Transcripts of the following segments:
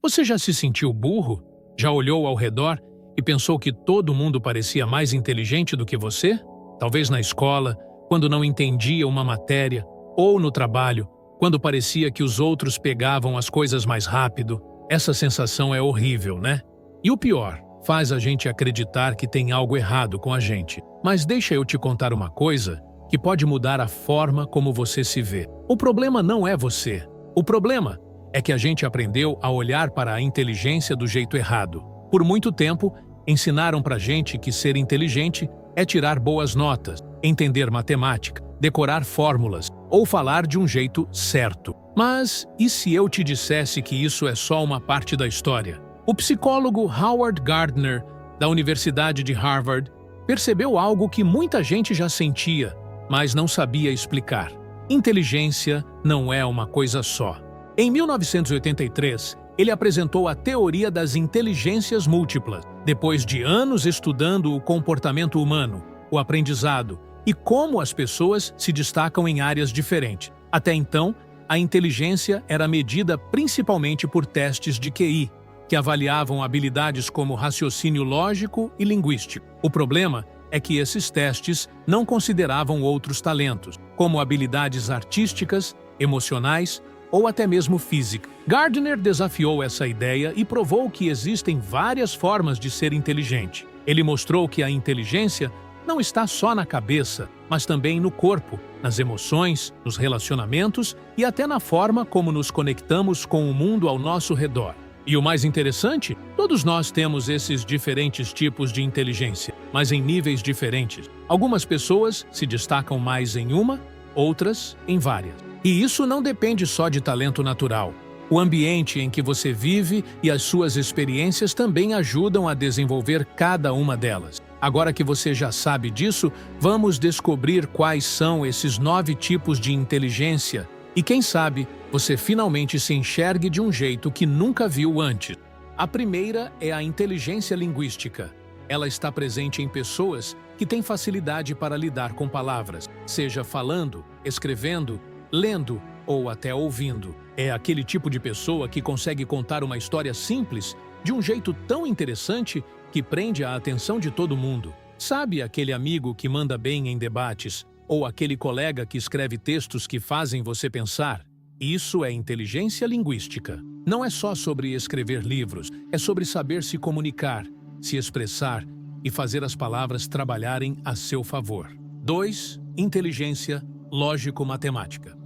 Você já se sentiu burro? Já olhou ao redor e pensou que todo mundo parecia mais inteligente do que você? Talvez na escola, quando não entendia uma matéria, ou no trabalho, quando parecia que os outros pegavam as coisas mais rápido. Essa sensação é horrível, né? E o pior, faz a gente acreditar que tem algo errado com a gente. Mas deixa eu te contar uma coisa que pode mudar a forma como você se vê. O problema não é você. O problema é que a gente aprendeu a olhar para a inteligência do jeito errado. Por muito tempo, ensinaram pra gente que ser inteligente é tirar boas notas, entender matemática, decorar fórmulas ou falar de um jeito certo. Mas e se eu te dissesse que isso é só uma parte da história? O psicólogo Howard Gardner, da Universidade de Harvard, percebeu algo que muita gente já sentia, mas não sabia explicar. Inteligência não é uma coisa só. Em 1983, ele apresentou a teoria das inteligências múltiplas, depois de anos estudando o comportamento humano, o aprendizado e como as pessoas se destacam em áreas diferentes. Até então, a inteligência era medida principalmente por testes de QI, que avaliavam habilidades como raciocínio lógico e linguístico. O problema é que esses testes não consideravam outros talentos, como habilidades artísticas, emocionais ou até mesmo física. Gardner desafiou essa ideia e provou que existem várias formas de ser inteligente. Ele mostrou que a inteligência não está só na cabeça, mas também no corpo, nas emoções, nos relacionamentos e até na forma como nos conectamos com o mundo ao nosso redor. E o mais interessante, todos nós temos esses diferentes tipos de inteligência, mas em níveis diferentes. Algumas pessoas se destacam mais em uma, outras em várias. E isso não depende só de talento natural. O ambiente em que você vive e as suas experiências também ajudam a desenvolver cada uma delas. Agora que você já sabe disso, vamos descobrir quais são esses 9 tipos de inteligência e, quem sabe, você finalmente se enxergue de um jeito que nunca viu antes. A primeira é a inteligência linguística. Ela está presente em pessoas que têm facilidade para lidar com palavras, seja falando, escrevendo, lendo ou até ouvindo. É aquele tipo de pessoa que consegue contar uma história simples de um jeito tão interessante que prende a atenção de todo mundo. Sabe aquele amigo que manda bem em debates ou aquele colega que escreve textos que fazem você pensar? Isso é inteligência linguística. Não é só sobre escrever livros, é sobre saber se comunicar, se expressar e fazer as palavras trabalharem a seu favor. 2. Inteligência lógico-matemática.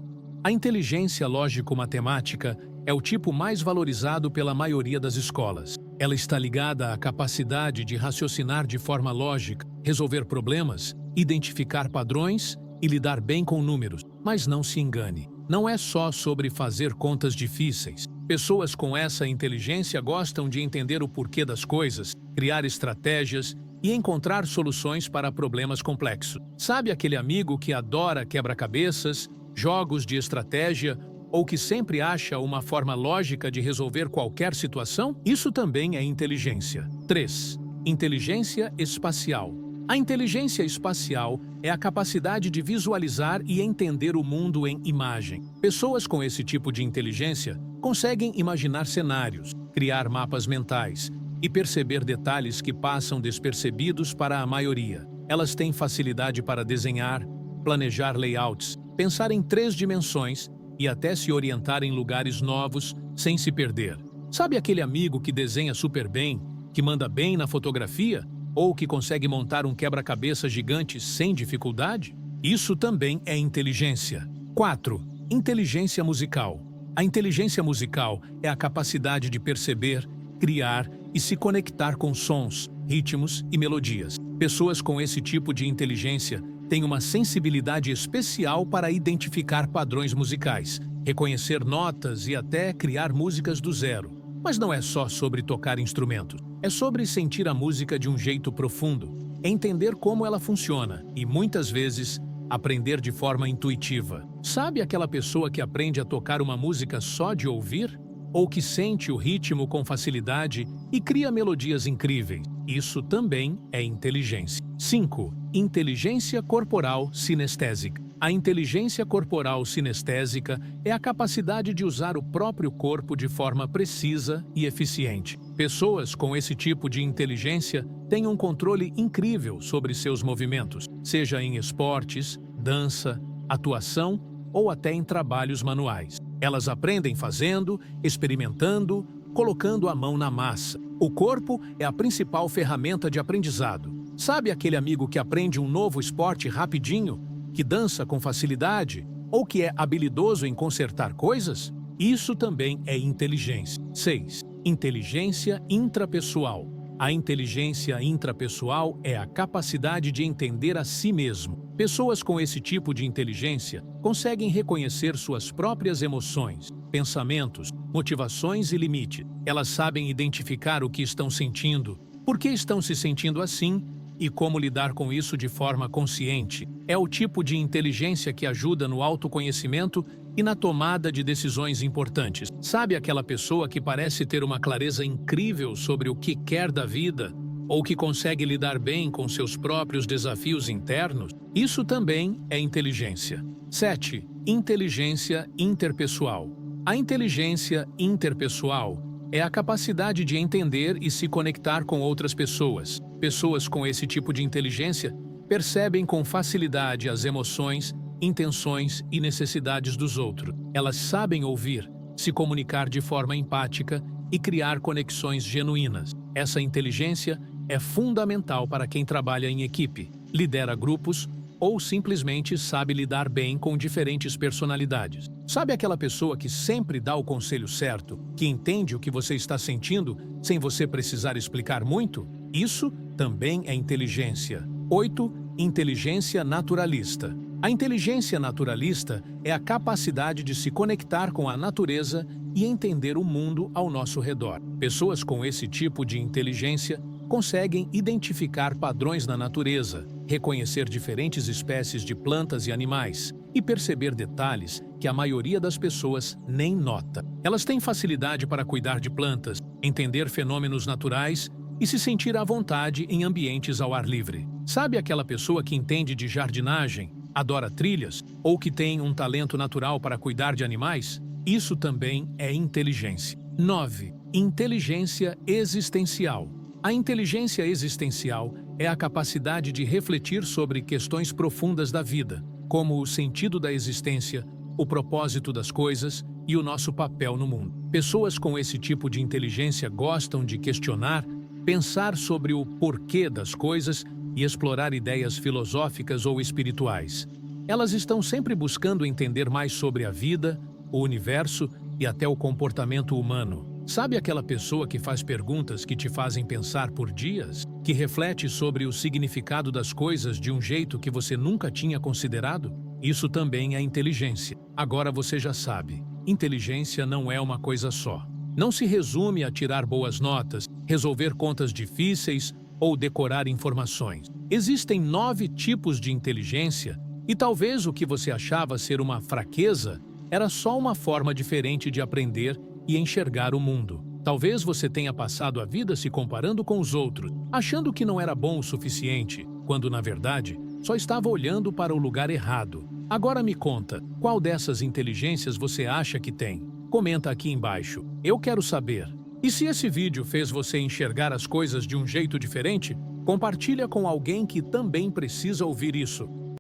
A inteligência lógico-matemática é o tipo mais valorizado pela maioria das escolas. Ela está ligada à capacidade de raciocinar de forma lógica, resolver problemas, identificar padrões e lidar bem com números. Mas não se engane, não é só sobre fazer contas difíceis. Pessoas com essa inteligência gostam de entender o porquê das coisas, criar estratégias e encontrar soluções para problemas complexos. Sabe aquele amigo que adora quebra-cabeças, jogos de estratégia ou que sempre acha uma forma lógica de resolver qualquer situação? Isso também é inteligência. 3. Inteligência espacial. A inteligência espacial é a capacidade de visualizar e entender o mundo em imagem. Pessoas com esse tipo de inteligência conseguem imaginar cenários, criar mapas mentais e perceber detalhes que passam despercebidos para a maioria. Elas têm facilidade para desenhar, planejar layouts, pensar em 3 dimensões e até se orientar em lugares novos sem se perder. Sabe aquele amigo que desenha super bem, que manda bem na fotografia ou que consegue montar um quebra-cabeça gigante sem dificuldade? Isso também é inteligência. 4. Inteligência musical. A inteligência musical é a capacidade de perceber, criar e se conectar com sons, ritmos e melodias. Pessoas com esse tipo de inteligência têm uma sensibilidade especial para identificar padrões musicais, reconhecer notas e até criar músicas do zero. Mas não é só sobre tocar instrumentos. É sobre sentir a música de um jeito profundo, entender como ela funciona e, muitas vezes, aprender de forma intuitiva. Sabe aquela pessoa que aprende a tocar uma música só de ouvir? Ou que sente o ritmo com facilidade e cria melodias incríveis? Isso também é inteligência. 5. Inteligência corporal sinestésica. A inteligência corporal sinestésica é a capacidade de usar o próprio corpo de forma precisa e eficiente. Pessoas com esse tipo de inteligência têm um controle incrível sobre seus movimentos, seja em esportes, dança, atuação ou até em trabalhos manuais. Elas aprendem fazendo, experimentando, colocando a mão na massa. O corpo é a principal ferramenta de aprendizado. Sabe aquele amigo que aprende um novo esporte rapidinho, que dança com facilidade ou que é habilidoso em consertar coisas? Isso também é inteligência. 6. Inteligência intrapessoal. A inteligência intrapessoal é a capacidade de entender a si mesmo. Pessoas com esse tipo de inteligência conseguem reconhecer suas próprias emoções, pensamentos, motivações e limites. Elas sabem identificar o que estão sentindo, por que estão se sentindo assim e como lidar com isso de forma consciente. É o tipo de inteligência que ajuda no autoconhecimento e na tomada de decisões importantes. Sabe aquela pessoa que parece ter uma clareza incrível sobre o que quer da vida ou que consegue lidar bem com seus próprios desafios internos? Isso também é inteligência. 7. Inteligência interpessoal. A inteligência interpessoal é a capacidade de entender e se conectar com outras pessoas. Pessoas com esse tipo de inteligência percebem com facilidade as emoções, intenções e necessidades dos outros. Elas sabem ouvir, se comunicar de forma empática e criar conexões genuínas. Essa inteligência é fundamental para quem trabalha em equipe, lidera grupos ou simplesmente sabe lidar bem com diferentes personalidades. Sabe aquela pessoa que sempre dá o conselho certo, que entende o que você está sentindo sem você precisar explicar muito? Isso também é inteligência. 8. Inteligência naturalista. A inteligência naturalista é a capacidade de se conectar com a natureza e entender o mundo ao nosso redor. Pessoas com esse tipo de inteligência conseguem identificar padrões na natureza, reconhecer diferentes espécies de plantas e animais e perceber detalhes que a maioria das pessoas nem nota. Elas têm facilidade para cuidar de plantas, entender fenômenos naturais e se sentir à vontade em ambientes ao ar livre. Sabe aquela pessoa que entende de jardinagem, adora trilhas ou que tem um talento natural para cuidar de animais? Isso também é inteligência. 9. Inteligência existencial. A inteligência existencial é a capacidade de refletir sobre questões profundas da vida, como o sentido da existência, o propósito das coisas e o nosso papel no mundo. Pessoas com esse tipo de inteligência gostam de questionar, pensar sobre o porquê das coisas e explorar ideias filosóficas ou espirituais. Elas estão sempre buscando entender mais sobre a vida, o universo e até o comportamento humano. Sabe aquela pessoa que faz perguntas que te fazem pensar por dias? Que reflete sobre o significado das coisas de um jeito que você nunca tinha considerado? Isso também é inteligência. Agora você já sabe, inteligência não é uma coisa só. Não se resume a tirar boas notas, resolver contas difíceis ou decorar informações. Existem 9 tipos de inteligência e talvez o que você achava ser uma fraqueza era só uma forma diferente de aprender e enxergar o mundo. Talvez você tenha passado a vida se comparando com os outros, achando que não era bom o suficiente, quando na verdade só estava olhando para o lugar errado. Agora me conta, qual dessas inteligências você acha que tem? Comenta aqui embaixo. Eu quero saber. E se esse vídeo fez você enxergar as coisas de um jeito diferente, compartilha com alguém que também precisa ouvir isso.